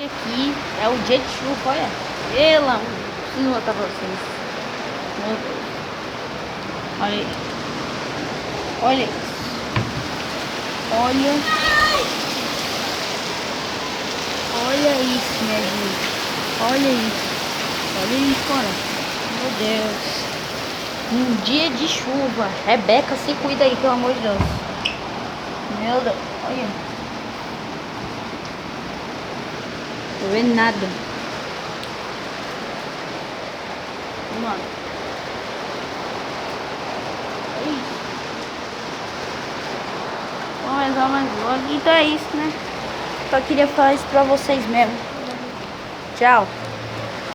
Aqui é o dia de chuva, olha. Pela, preciso mostrar pra vocês. Meu Deus. Olha aí. Olha isso. Olha. Olha isso, minha gente. Olha isso. Olha isso, olha. Meu Deus. Um dia de chuva. Rebeca, se cuida aí, pelo amor de Deus. Meu Deus. Olha. Não tô vendo nada. Mano. É isso. Vou mais vlog. Então é isso, né? Só queria falar isso pra vocês mesmo. Tchau.